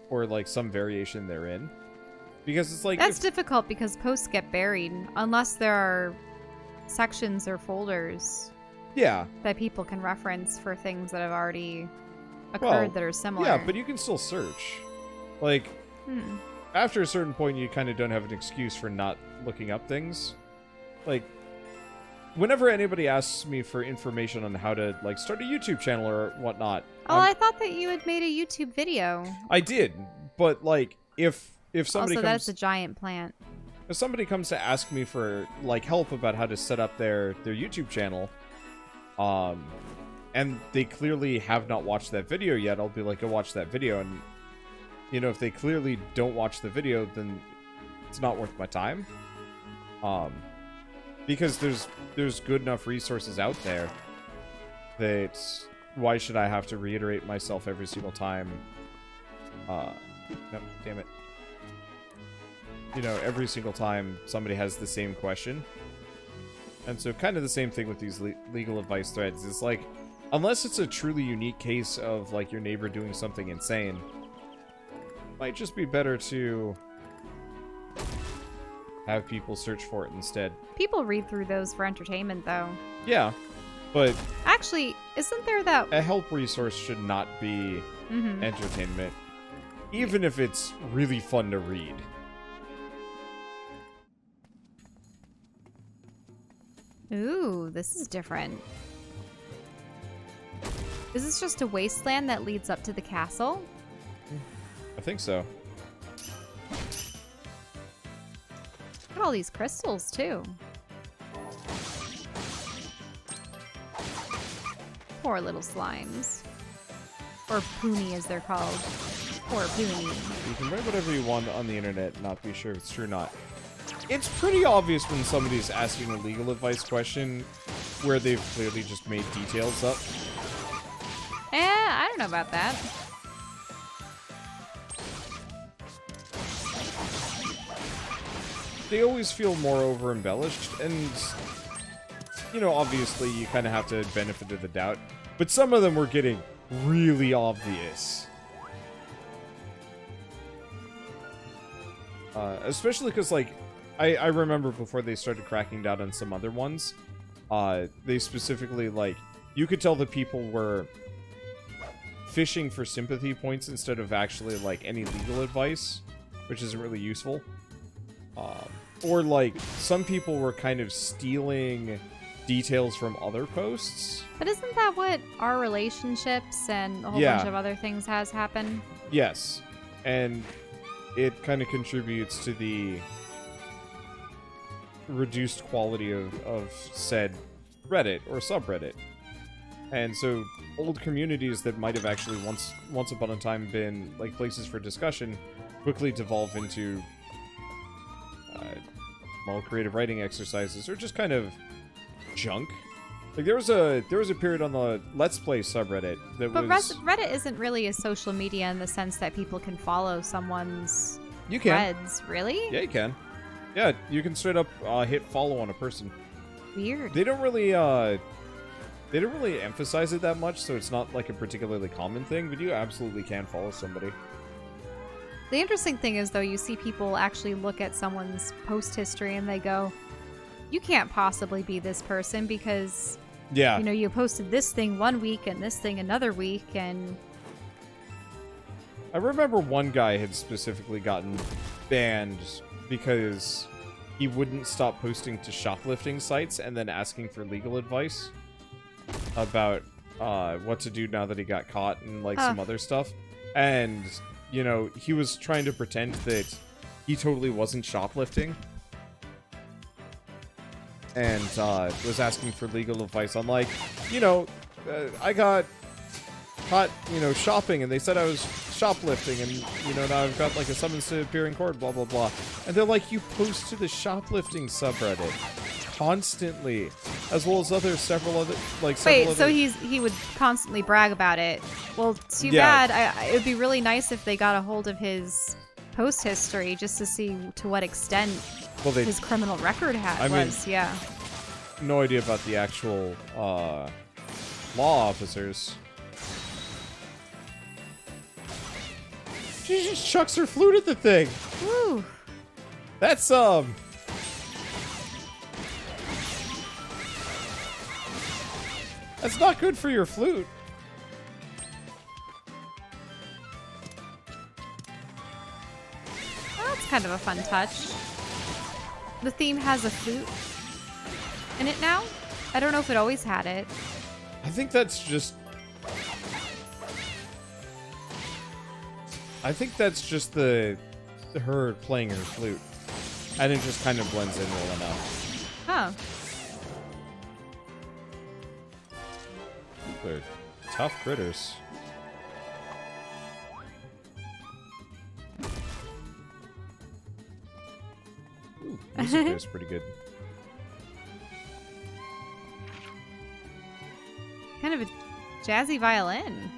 or like some variation therein. Because it's like... That's difficult because posts get buried unless there are sections or folders that people can reference for things that have already occurred that are similar. Yeah, but you can still search. Like, after a certain point, you kind of don't have an excuse for not looking up things. Like, whenever anybody asks me for information on how to, like, start a YouTube channel or whatnot... Oh, I thought that you had made a YouTube video. I did, but, like, if somebody also, that's a giant plant. If somebody comes to ask me for, like, help about how to set up their YouTube channel, and they clearly have not watched that video yet, I'll be like, go watch that video, and, you know, if they clearly don't watch the video, then it's not worth my time. Because there's good enough resources out there that why should I have to reiterate myself every single time? No, damn it. You know, every single time somebody has the same question. And so kind of the same thing with these legal advice threads. It's like, unless it's a truly unique case of, like, your neighbor doing something insane, it might just be better to have people search for it instead. People read through those for entertainment, though. Yeah, but... Actually, isn't there that... A help resource should not be entertainment, even if it's really fun to read. Ooh, this is different. Is this just a wasteland that leads up to the castle? I think so. Look at all these crystals, too. Poor little slimes. Or Poonie, as they're called. Poor Poonie. You can write whatever you want on the internet and not be sure if it's true or not. It's pretty obvious when somebody's asking a legal advice question where they've clearly just made details up. I don't know about that. they always feel more over embellished, and you know, obviously you kind of have to benefit of the doubt, but some of them were getting really obvious. Especially because, like, I remember before they started cracking down on some other ones, they specifically, like, you could tell the people were fishing for sympathy points instead of actually, like, any legal advice, which isn't really useful. Or, like, some people were kind of stealing details from other posts. But isn't that what our relationships and a whole bunch of other things has happened? Yes. And it kind of contributes to the reduced quality of said Reddit or subreddit. And so old communities that might have actually once upon a time been like places for discussion quickly devolve into well, creative writing exercises or just kind of junk. Like there was a period on the Let's Play subreddit that but was... Reddit isn't really a social media in the sense that people can follow someone's You can. threads, really? Yeah, you can. Yeah, you can straight up hit follow on a person. Weird. They don't really emphasize it that much, so it's not like a particularly common thing, but you absolutely can follow somebody. The interesting thing is, though, you see people actually look at someone's post history and they go, you can't possibly be this person because, Yeah. you know, you posted this thing one week and this thing another week, and... I remember one guy had specifically gotten banned because he wouldn't stop posting to shoplifting sites and then asking for legal advice about what to do now that he got caught and like some other stuff. And, you know, he was trying to pretend that he totally wasn't shoplifting and was asking for legal advice on, like, you know, I got caught, you know, shopping, and they said I was shoplifting, and, you know, now I've got, like, a summons to appear in court, blah, blah, blah. And they're like, you post to the shoplifting subreddit constantly, as well as several other, like, Wait, so he would constantly brag about it. Well, too bad. It would be really nice if they got a hold of his post history just to see to what extent his criminal record was. Yeah. No idea about the actual law officers. She just chucks her flute at the thing. Woo. That's that's not good for your flute. Well, that's kind of a fun touch. The theme has a flute in it now. I don't know if it always had it. I think that's just... I think that's just her playing her flute. And it just kind of blends in well enough. Huh. They're tough critters. Ooh, music is pretty good. Kind of a jazzy violin.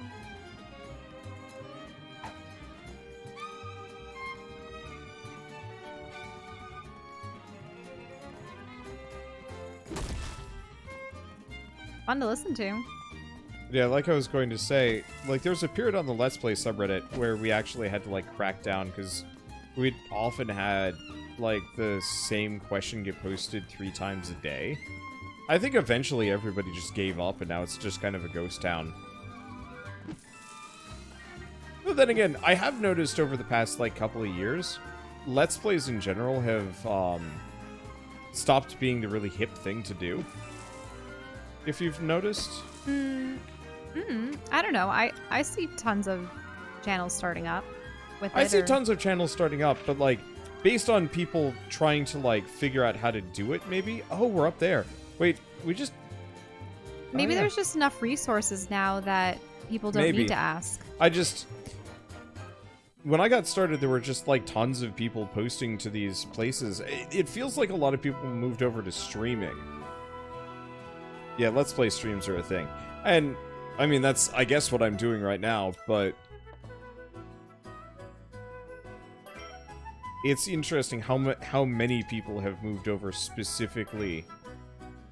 Fun to listen to. Yeah, like I was going to say, like, there was a period on the Let's Play subreddit where we actually had to, like, crack down because we'd often had, like, the same question get posted 3 times a day. I think eventually everybody just gave up, and now it's just kind of a ghost town. But then again, I have noticed over the past, like, couple of years, Let's Plays in general have, stopped being the really hip thing to do. If you've noticed. I don't know. I see tons of channels starting up with it. I see tons of channels starting up, but, like, based on people trying to, like, figure out how to do it, maybe? Oh, we're up there. Wait, we just... Maybe there's just enough resources now that people don't need to ask. When I got started, there were just, like, tons of people posting to these places. It feels like a lot of people moved over to streaming. Yeah, Let's Play streams are a thing. And, I mean, that's, I guess, what I'm doing right now, but... it's interesting how many people have moved over specifically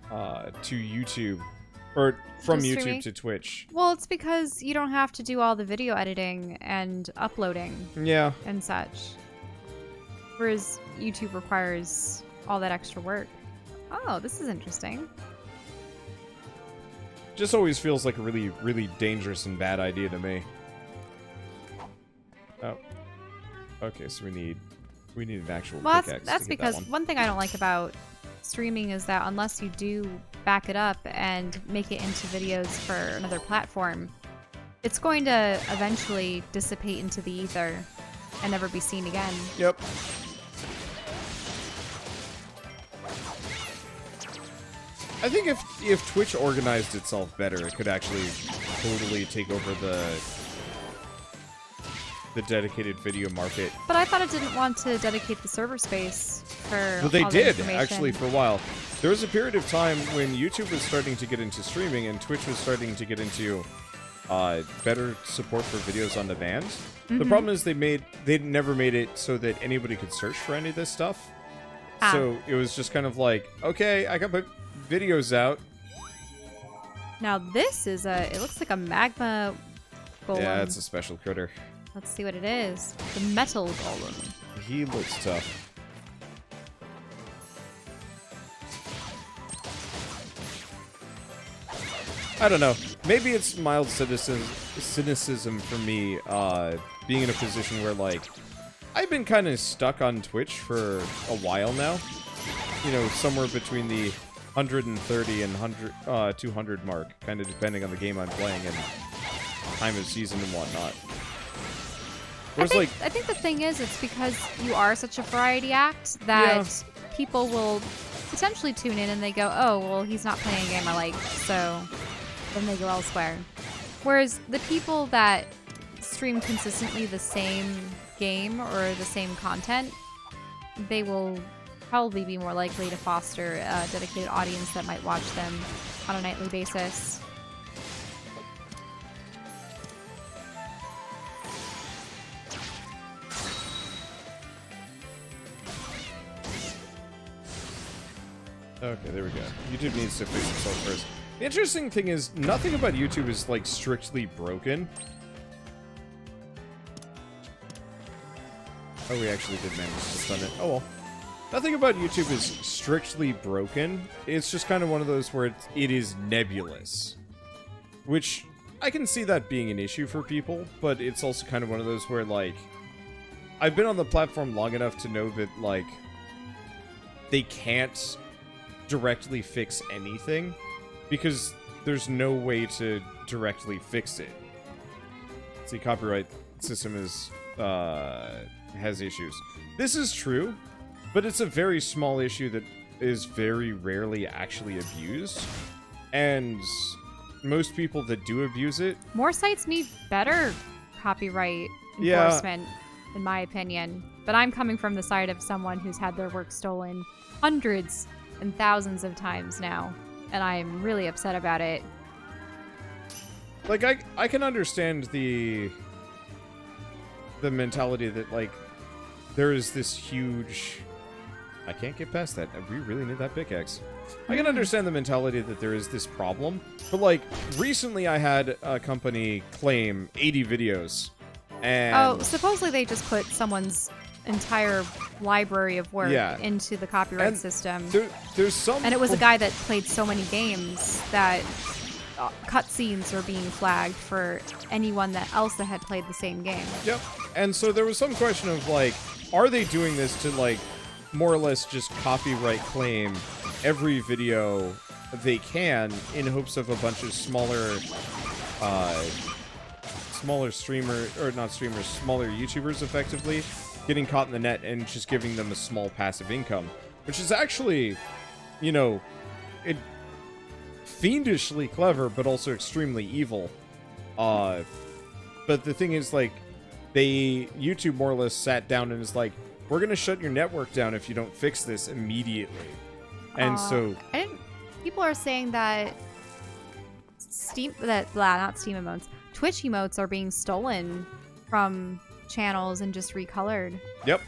to YouTube, or from To YouTube streaming? to Twitch. Well, it's because you don't have to do all the video editing and uploading Yeah. and such. Whereas YouTube requires all that extra work. Oh, this is interesting. Just always feels like a really, really dangerous and bad idea to me. Oh. Okay, so we need an actual Well, pickaxe. that's to get because that one. one thing I don't like about streaming is that unless you do back it up and make it into videos for another platform, it's going to eventually dissipate into the ether and never be seen again. Yep. I think if Twitch organized itself better, it could actually totally take over the dedicated video market. But I thought it didn't want to dedicate the server space for Well, they all the did, information. actually, for a while. There was a period of time when YouTube was starting to get into streaming and Twitch was starting to get into better support for videos on demand. The problem is they never made it so that anybody could search for any of this stuff. Ah. So it was just kind of like, okay, I got my videos out. Now this is it looks like a magma golem. Yeah, it's a special critter. Let's see what it is. The metal golem. He looks tough. I don't know. Maybe it's mild cynicism for me, being in a position where, like, I've been kind of stuck on Twitch for a while now. You know, somewhere between the 130 and 200 mark, kind of depending on the game I'm playing and time of season and whatnot. Whereas, I think the thing is, it's because you are such a variety act that people will potentially tune in and they go, oh, well, he's not playing a game I like, so then they go elsewhere. Whereas the people that stream consistently the same game or the same content, they will probably be more likely to foster a dedicated audience that might watch them on a nightly basis. Okay, there we go. YouTube needs to fix itself first. The interesting thing is, nothing about YouTube is, like, strictly broken. Oh, we actually did manage to stun it. Oh, well. Nothing about YouTube is strictly broken. It's just kind of one of those where it is nebulous. Which, I can see that being an issue for people, but it's also kind of one of those where, like, I've been on the platform long enough to know that, like, they can't directly fix anything because there's no way to directly fix it. See, copyright system is has issues. This is true, but it's a very small issue that is very rarely actually abused, and most people that do abuse it, More sites need better copyright Yeah. enforcement, in my opinion. But I'm coming from the side of someone who's had their work stolen hundreds and thousands of times now, and I'm really upset about it. like, I can understand the mentality that, like, there is this huge... I can't get past that. We really need that pickaxe. I can understand the mentality that there is this problem, but, like, recently I had a company claim 80 videos, and... Oh, supposedly they just put someone's entire library of work Yeah. into the copyright And system. there's some... And it was a guy that played so many games that cutscenes were being flagged for anyone else that had played the same game. Yep. And so there was some question of, like, are they doing this to, like, more or less just copyright claim every video they can in hopes of a bunch of smaller streamer, or not streamers, smaller YouTubers effectively getting caught in the net and just giving them a small passive income, which is actually, you know, it fiendishly clever, but also extremely evil. But the thing is, like, YouTube more or less sat down and is like, we're gonna shut your network down if you don't fix this immediately. And so People are saying that not Steam emotes, Twitch emotes are being stolen from channels and just recolored. Yep.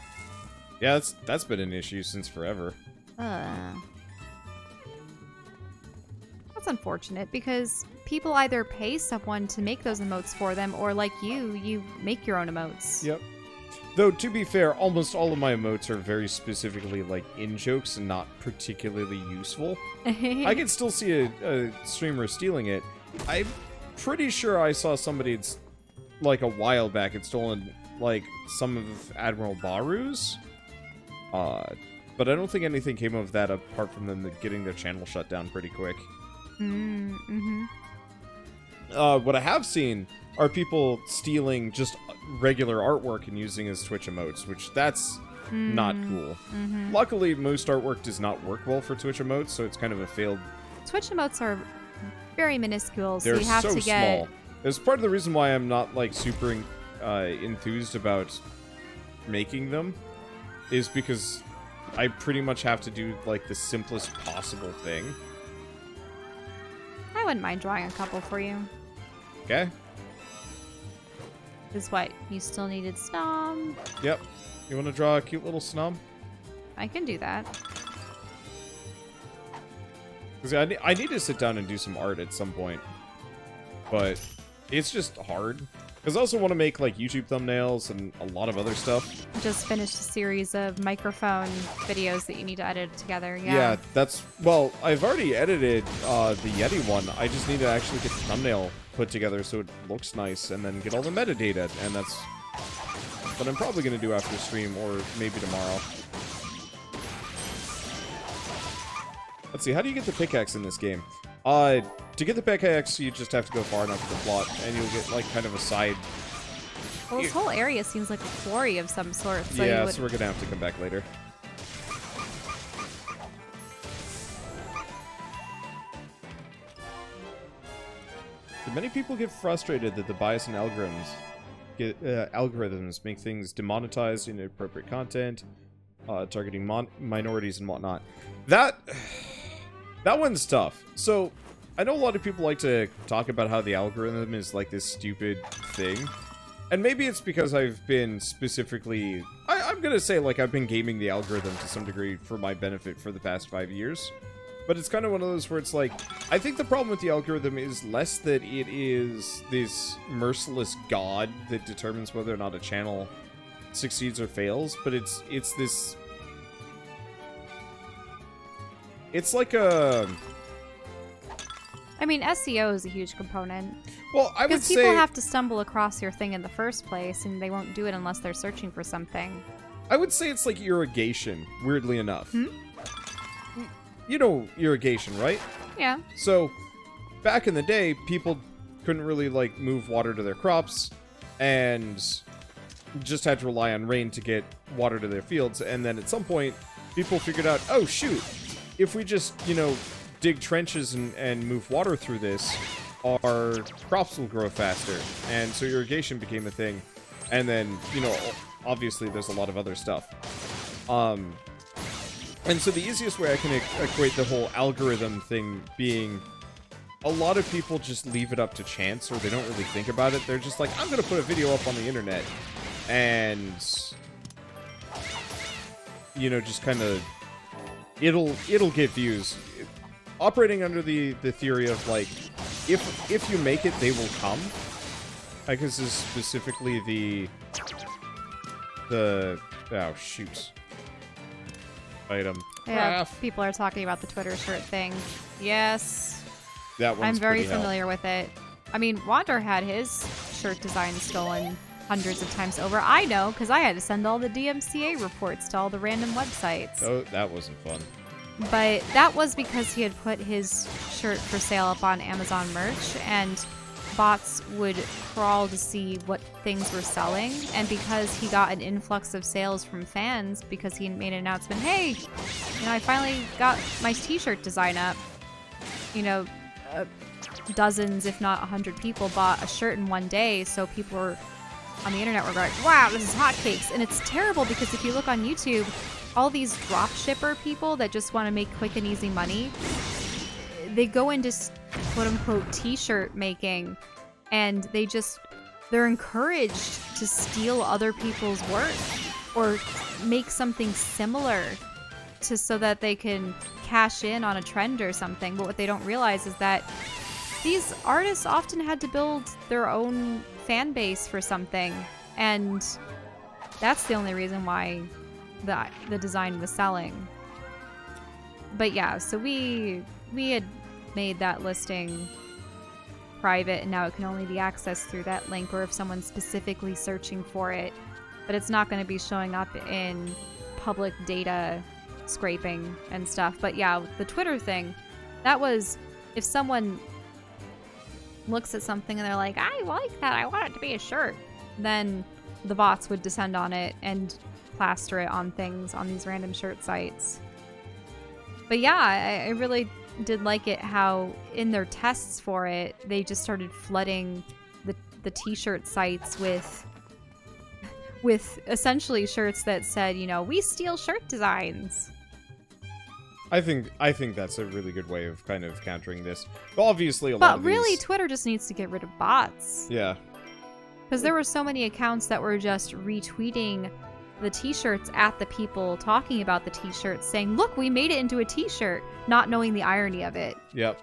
Yeah, that's been an issue since forever. That's unfortunate because people either pay someone to make those emotes for them, or like you make your own emotes. Yep. Though, to be fair, almost all of my emotes are very specifically, like, in-jokes and not particularly useful. I can still see a streamer stealing it. I'm pretty sure I saw somebody, like, a while back had stolen, like, some of Admiral Baru's. But I don't think anything came of that apart from them getting their channel shut down pretty quick. Mm-hmm. What I have seen are people stealing just regular artwork and using as Twitch emotes, which that's not cool. Luckily, most artwork does not work well for Twitch emotes, so it's kind of a failed... Twitch emotes are very minuscule, so They're you have so to get... small. It's part of the reason why I'm not, like, super enthused about making them, is because I pretty much have to do, like, the simplest possible thing. I wouldn't mind drawing a couple for you. Okay? Is what? You still needed Snom? Yep. You want to draw a cute little snub? I can do that. Because I need to sit down and do some art at some point. But it's just hard. Because I also want to make, like, YouTube thumbnails and a lot of other stuff. Just finished a series of microphone videos that you need to edit together. Yeah, that's... Well, I've already edited the Yeti one. I just need to actually get the thumbnail put together so it looks nice and then get all the metadata. And that's what I'm probably going to do after stream or maybe tomorrow. Let's see, how do you get the pickaxe in this game? To get the pickaxe, you just have to go far enough to the plot, and you'll get, like, kind of a side... Well, this whole area seems like a quarry of some sort. So yeah, you would... so we're gonna have to come back later. Do many people get frustrated that the bias in algorithms make things demonetized, inappropriate content, targeting minorities and whatnot? That one's tough. So, I know a lot of people like to talk about how the algorithm is like this stupid thing. And maybe it's because I've been specifically... I'm gonna say, like, I've been gaming the algorithm to some degree for my benefit for the past 5 years. But it's kind of one of those where it's like... I think the problem with the algorithm is less that it is this merciless god that determines whether or not a channel succeeds or fails, but it's this... It's like a... I mean, SEO is a huge component. Well, I would say... Because people have to stumble across your thing in the first place, and they won't do it unless they're searching for something. I would say it's like irrigation, weirdly enough. Hmm? You know irrigation, right? Yeah. So, back in the day, people couldn't really, like, move water to their crops, and just had to rely on rain to get water to their fields, and then at some point, people figured out, oh, shoot, if we just, you know, dig trenches and move water through this, our crops will grow faster. And so irrigation became a thing. And then, you know, obviously there's a lot of other stuff. And so the easiest way I can equate the whole algorithm thing being a lot of people just leave it up to chance, or they don't really think about it. They're just like, I'm going to put a video up on the internet. And, you know, just kind of, it'll get views. Operating under the theory of, like, if you make it, they will come. I guess this is specifically the oh shoot item. Yeah, people are talking about the Twitter shirt thing. Yes. That one's I'm very pretty hell. familiar with it. I mean, Wander had his shirt design stolen hundreds of times over. I know, because I had to send all the DMCA reports to all the random websites. Oh, that wasn't fun. But that was because he had put his shirt for sale up on Amazon merch, and bots would crawl to see what things were selling. And because he got an influx of sales from fans, because he made an announcement, hey, you know, I finally got my t-shirt design up. You know, dozens, if not 100 people bought a shirt in one day. So people were on the internet were like, wow, this is hotcakes. And it's terrible because if you look on YouTube, all these drop shipper people that just want to make quick and easy money, they go into quote unquote t-shirt making, and they're encouraged to steal other people's work or make something similar to so that they can cash in on a trend or something. But what they don't realize is that these artists often had to build their own fan base for something, and that's the only reason why the design was selling. But yeah, so we had made that listing private, and now it can only be accessed through that link, or if someone's specifically searching for it. But it's not going to be showing up in public data scraping and stuff. But yeah, the Twitter thing, that was if someone looks at something and they're like, I like that, I want it to be a shirt, then the bots would descend on it and plaster it on things on these random shirt sites. But yeah, I really did like it how in their tests for it, they just started flooding the t-shirt sites with essentially shirts that said, you know, we steal shirt designs. I think that's a really good way of kind of countering this. But obviously, a lot of really, these... Twitter just needs to get rid of bots. Yeah. Because there were so many accounts that were just retweeting the t-shirts at the people talking about the t-shirts, saying, look, we made it into a t-shirt, not knowing the irony of it. Yep.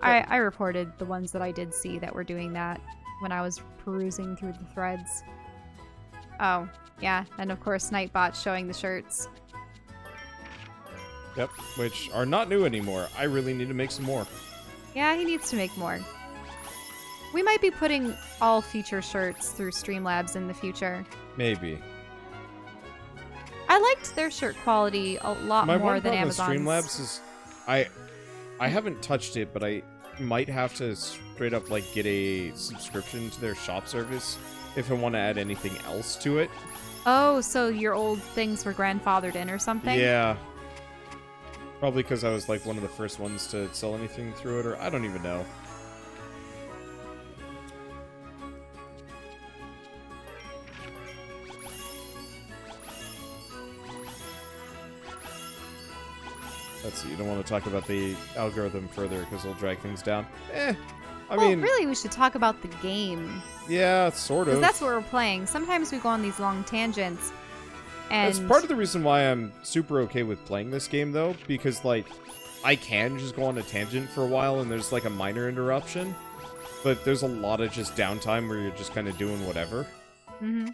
I reported the ones that I did see that were doing that when I was perusing through the threads. Oh, yeah, and of course Nightbot showing the shirts. Yep, which are not new anymore. I really need to make some more. Yeah, he needs to make more. We might be putting all feature shirts through Streamlabs in the future. Maybe. I liked their shirt quality a lot more than Amazon's. My one problem with Streamlabs is I haven't touched it, but I might have to straight up like get a subscription to their shop service if I want to add anything else to it. Oh, so your old things were grandfathered in or something? Yeah. Probably because I was like one of the first ones to sell anything through it, or I don't even know. Let's see, you don't want to talk about the algorithm further because it'll drag things down. I mean... really, we should talk about the game. Yeah, sort of. Because that's what we're playing. Sometimes we go on these long tangents, and... That's part of the reason why I'm super okay with playing this game, though, because, like, I can just go on a tangent for a while and there's, like, a minor interruption, but there's a lot of just downtime where you're just kind of doing whatever. Mm-hmm.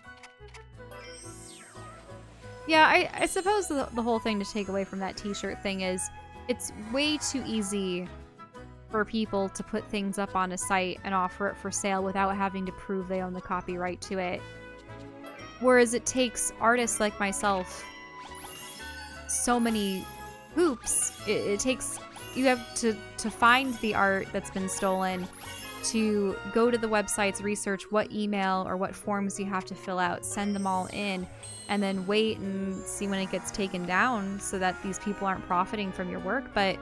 Yeah, I suppose the whole thing to take away from that t-shirt thing is it's way too easy for people to put things up on a site and offer it for sale without having to prove they own the copyright to it. Whereas it takes artists like myself so many hoops. It takes... You have to find the art that's been stolen, to go to the websites, research what email or what forms you have to fill out, send them all in, and then wait and see when it gets taken down so that these people aren't profiting from your work. But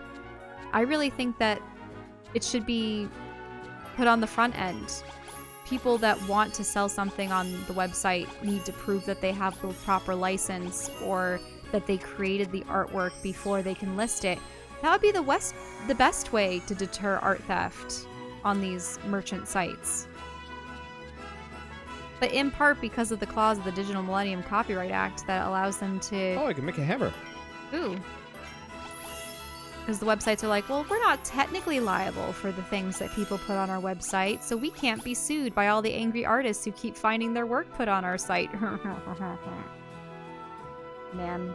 I really think that it should be put on the front end. People that want to sell something on the website need to prove that they have the proper license or that they created the artwork before they can list it. That would be the best way to deter art theft on these merchant sites. But in part because of the clause of the Digital Millennium Copyright Act that allows them to... Oh, I can make a hammer. Ooh. Because the websites are like, well, we're not technically liable for the things that people put on our website, so we can't be sued by all the angry artists who keep finding their work put on our site. Man.